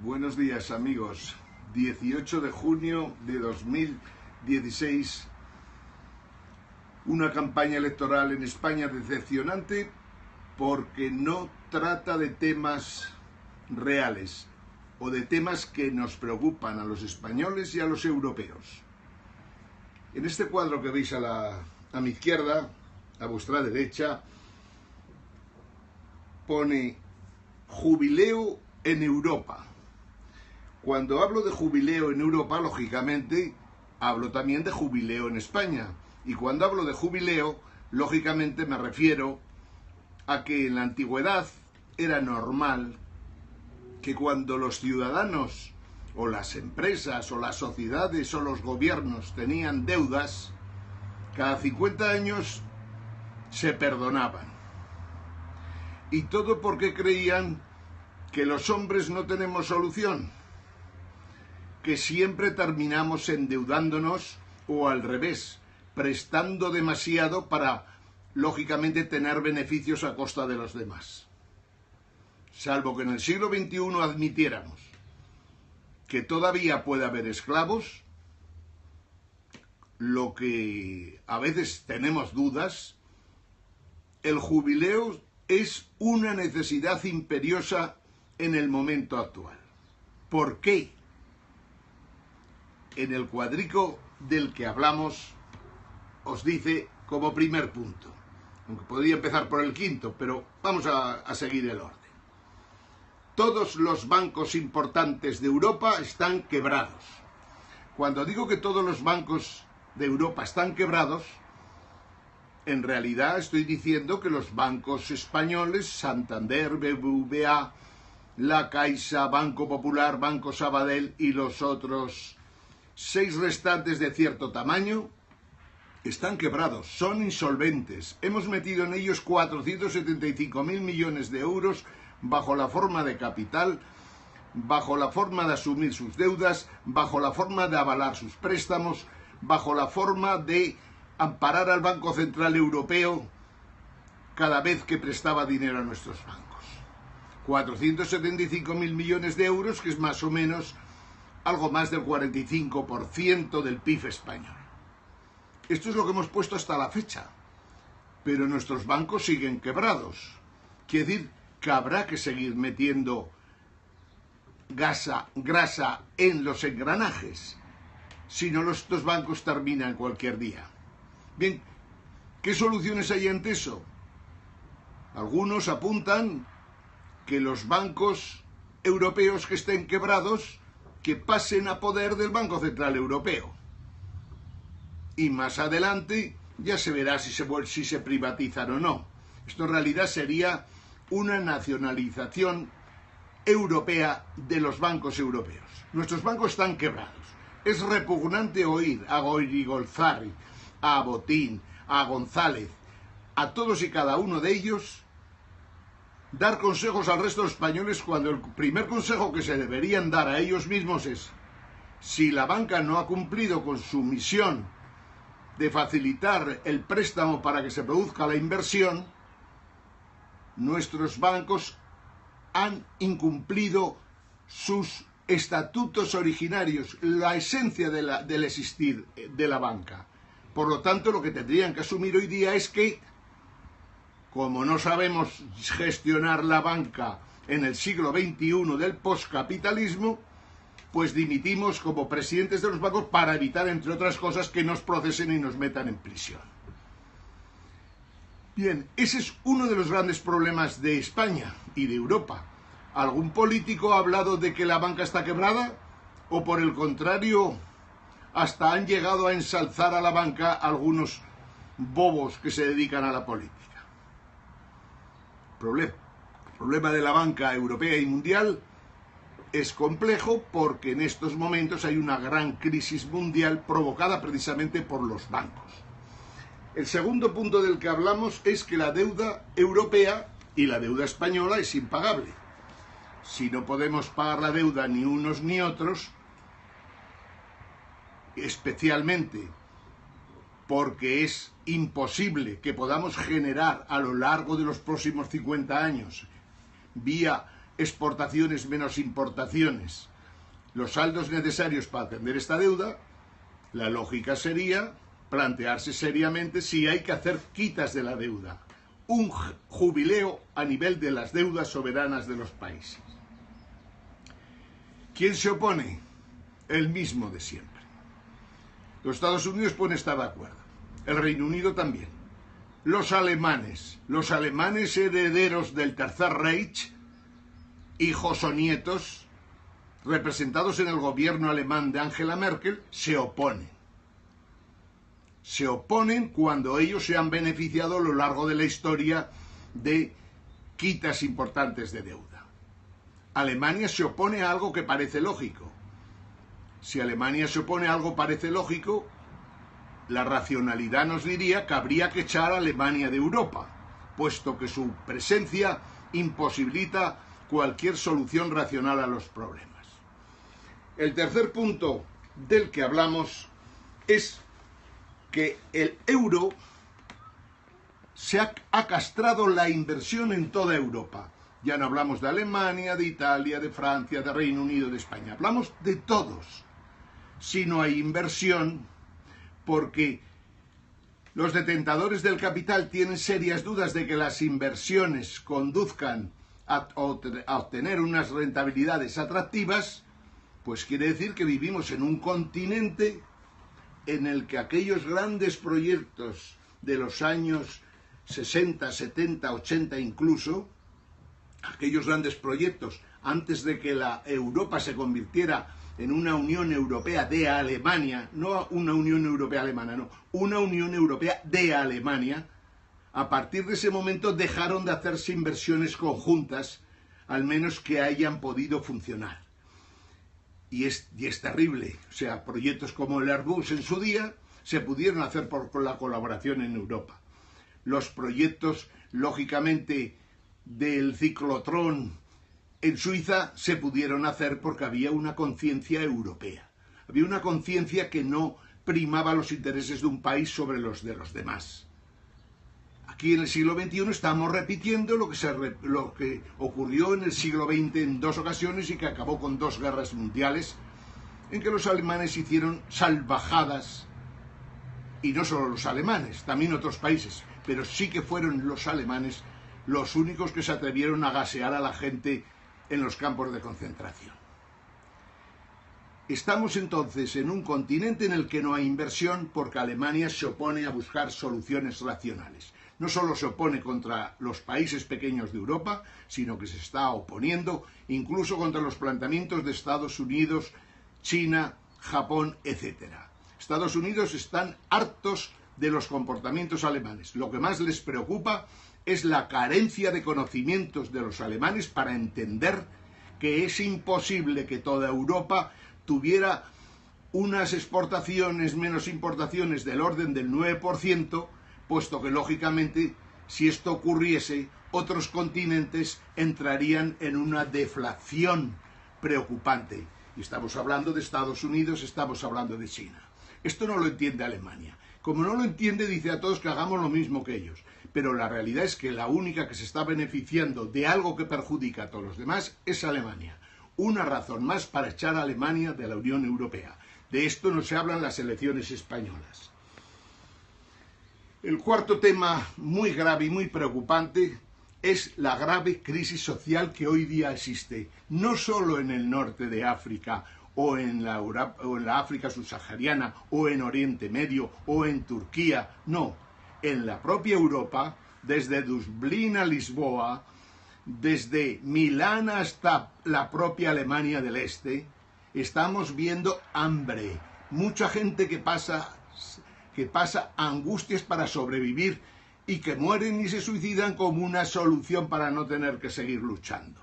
Buenos días amigos, 18 de junio de 2016, una campaña electoral en España decepcionante porque no trata de temas reales o de temas que nos preocupan a los españoles y a los europeos. En este cuadro que veis a mi izquierda, a vuestra derecha, pone jubileo en Europa. Cuando hablo de jubileo en Europa, lógicamente, hablo también de jubileo en España. Y cuando hablo de jubileo, lógicamente me refiero a que en la antigüedad era normal que cuando los ciudadanos o las empresas o las sociedades o los gobiernos tenían deudas, cada 50 años se perdonaban. Y todo porque creían que los hombres no tenemos solución, que siempre terminamos endeudándonos o al revés, prestando demasiado para, lógicamente, tener beneficios a costa de los demás. Salvo que en el siglo XXI admitiéramos que todavía puede haber esclavos, lo que a veces tenemos dudas, el jubileo es una necesidad imperiosa en el momento actual. ¿Por qué? En el cuadrico del que hablamos os dice como primer punto, aunque podría empezar por el quinto, pero vamos a seguir el orden. Todos los bancos importantes de Europa están quebrados. Cuando digo que todos los bancos de Europa están quebrados, en realidad estoy diciendo que los bancos españoles, Santander, BBVA, La Caixa, Banco Popular, Banco Sabadell y los otros 6 restantes de cierto tamaño, están quebrados, son insolventes. Hemos metido en ellos 475.000 millones de euros bajo la forma de capital, bajo la forma de asumir sus deudas, bajo la forma de avalar sus préstamos, bajo la forma de amparar al Banco Central Europeo cada vez que prestaba dinero a nuestros bancos. 475.000 millones de euros, que es más o menos algo más del 45% del PIB español. Esto es lo que hemos puesto hasta la fecha, pero nuestros bancos siguen quebrados. Quiere decir que habrá que seguir metiendo grasa en los engranajes, si no estos bancos terminan cualquier día. Bien, ¿qué soluciones hay ante eso? Algunos apuntan que los bancos europeos que estén quebrados que pasen a poder del Banco Central Europeo. Y más adelante ya se verá si se privatizan o no. Esto en realidad sería una nacionalización europea de los bancos europeos. Nuestros bancos están quebrados. Es repugnante oír a Goirigolzarri, a Botín, a González, a todos y cada uno de ellos dar consejos al resto de los españoles cuando el primer consejo que se deberían dar a ellos mismos es: si la banca no ha cumplido con su misión de facilitar el préstamo para que se produzca la inversión, nuestros bancos han incumplido sus estatutos originarios, la esencia del existir de la banca. Por lo tanto, lo que tendrían que asumir hoy día es que, como no sabemos gestionar la banca en el siglo XXI del poscapitalismo, pues dimitimos como presidentes de los bancos para evitar, entre otras cosas, que nos procesen y nos metan en prisión. Bien, ese es uno de los grandes problemas de España y de Europa. ¿Algún político ha hablado de que la banca está quebrada? ¿O por el contrario, hasta han llegado a ensalzar a la banca algunos bobos que se dedican a la política? El problema de la banca europea y mundial es complejo porque en estos momentos hay una gran crisis mundial provocada precisamente por los bancos. El segundo punto del que hablamos es que la deuda europea y la deuda española es impagable. Si no podemos pagar la deuda ni unos ni otros, especialmente porque es imposible que podamos generar a lo largo de los próximos 50 años, vía exportaciones menos importaciones, los saldos necesarios para atender esta deuda, la lógica sería plantearse seriamente si hay que hacer quitas de la deuda, un jubileo a nivel de las deudas soberanas de los países. ¿Quién se opone? El mismo de siempre. Los Estados Unidos pueden estar de acuerdo, el Reino Unido también. Los alemanes herederos del Tercer Reich, hijos o nietos, representados en el gobierno alemán de Angela Merkel, se oponen. Se oponen cuando ellos se han beneficiado a lo largo de la historia de quitas importantes de deuda. Alemania se opone a algo que parece lógico. Si Alemania se opone a algo que parece lógico, la racionalidad nos diría que habría que echar a Alemania de Europa, puesto que su presencia imposibilita cualquier solución racional a los problemas. El tercer punto del que hablamos es que el euro se ha castrado la inversión en toda Europa. Ya no hablamos de Alemania, de Italia, de Francia, de Reino Unido, de España. Hablamos de todos. Si no hay inversión, porque los detentadores del capital tienen serias dudas de que las inversiones conduzcan a obtener unas rentabilidades atractivas, pues quiere decir que vivimos en un continente en el que aquellos grandes proyectos de los años 60, 70, 80 incluso, aquellos grandes proyectos antes de que la Europa se convirtiera en una Unión Europea de Alemania, no una Unión Europea alemana, no, una Unión Europea de Alemania, a partir de ese momento dejaron de hacerse inversiones conjuntas, al menos que hayan podido funcionar. Y es terrible, o sea, proyectos como el Airbus en su día se pudieron hacer por la colaboración en Europa. Los proyectos, lógicamente, del ciclotrón en Suiza se pudieron hacer porque había una conciencia europea. Había una conciencia que no primaba los intereses de un país sobre los de los demás. Aquí en el siglo XXI estamos repitiendo lo que ocurrió en el siglo XX en dos ocasiones y que acabó con dos guerras mundiales, en que los alemanes hicieron salvajadas, y no solo los alemanes, también otros países, pero sí que fueron los alemanes los únicos que se atrevieron a gasear a la gente en los campos de concentración. Estamos entonces en un continente en el que no hay inversión porque Alemania se opone a buscar soluciones racionales. No solo se opone contra los países pequeños de Europa, sino que se está oponiendo incluso contra los planteamientos de Estados Unidos, China, Japón, etc. Estados Unidos están hartos de los comportamientos alemanes. Lo que más les preocupa es la carencia de conocimientos de los alemanes para entender que es imposible que toda Europa tuviera unas exportaciones menos importaciones del orden del 9%, puesto que, lógicamente, si esto ocurriese, otros continentes entrarían en una deflación preocupante. Y estamos hablando de Estados Unidos, estamos hablando de China. Esto no lo entiende Alemania. Como no lo entiende, dice a todos que hagamos lo mismo que ellos. Pero la realidad es que la única que se está beneficiando de algo que perjudica a todos los demás es Alemania. Una razón más para echar a Alemania de la Unión Europea. De esto no se hablan las elecciones españolas. El cuarto tema muy grave y muy preocupante es la grave crisis social que hoy día existe, no solo en el norte de África o en la África subsahariana o en Oriente Medio o en Turquía, no, en la propia Europa, desde Dublín a Lisboa, desde Milán hasta la propia Alemania del Este, estamos viendo hambre, mucha gente que pasa angustias para sobrevivir y que mueren y se suicidan como una solución para no tener que seguir luchando.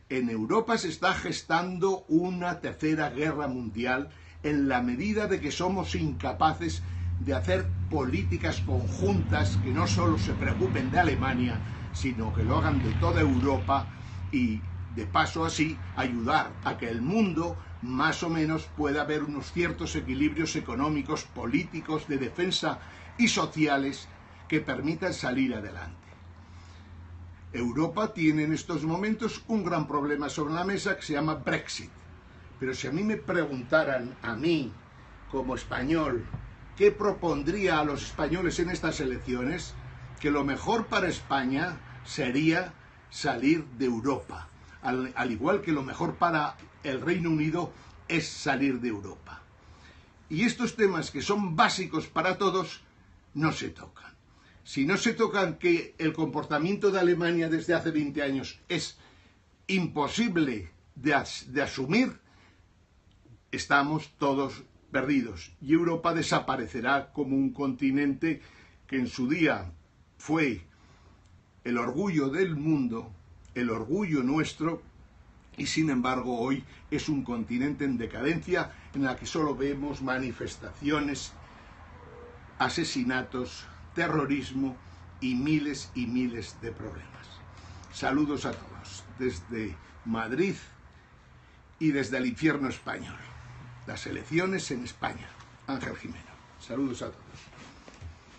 En Europa se está gestando una tercera guerra mundial en la medida de que somos incapaces de hacer políticas conjuntas que no solo se preocupen de Alemania, sino que lo hagan de toda Europa y, de paso así, ayudar a que el mundo más o menos pueda haber unos ciertos equilibrios económicos, políticos, de defensa y sociales que permitan salir adelante. Europa tiene en estos momentos un gran problema sobre la mesa que se llama Brexit. Pero si a mí me preguntaran, a mí, como español, ¿qué propondría a los españoles en estas elecciones? Que lo mejor para España sería salir de Europa, al igual que lo mejor para el Reino Unido es salir de Europa. Y estos temas que son básicos para todos no se tocan. Si no se tocan que el comportamiento de Alemania desde hace 20 años es imposible de asumir, estamos todos perdidos y Europa desaparecerá como un continente que en su día fue el orgullo del mundo, el orgullo nuestro, y sin embargo hoy es un continente en decadencia en la que solo vemos manifestaciones, asesinatos, terrorismo y miles de problemas. Saludos a todos desde Madrid y desde el infierno español. Las elecciones en España. Ángel Jimeno. Saludos a todos.